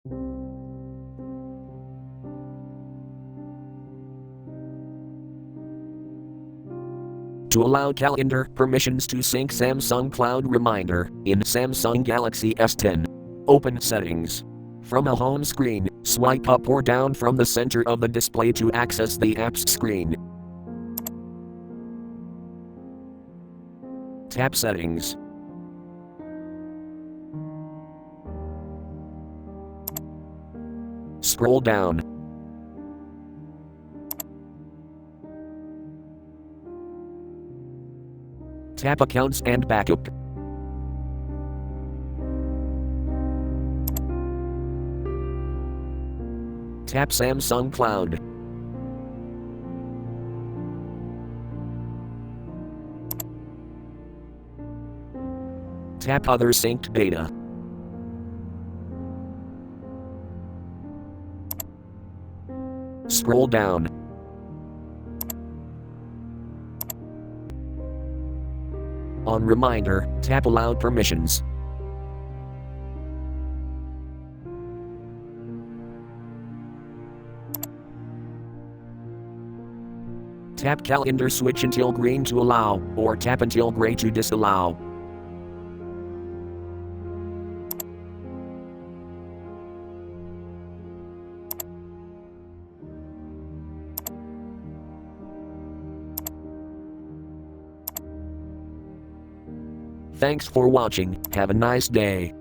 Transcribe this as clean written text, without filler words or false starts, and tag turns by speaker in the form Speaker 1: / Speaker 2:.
Speaker 1: To allow calendar permissions to sync Samsung Cloud Reminder in Samsung Galaxy S10. Open Settings. From a home screen, swipe up or down from the center of the display to access the apps screen. Tap Settings. Scroll down. Tap Accounts and Backup. Tap Samsung Cloud. Tap Other Synced Data. Scroll down. On Reminder, tap Allow Permissions. Tap Calendar switch until green to allow, or tap until gray to disallow. Thanks for watching, have a nice day.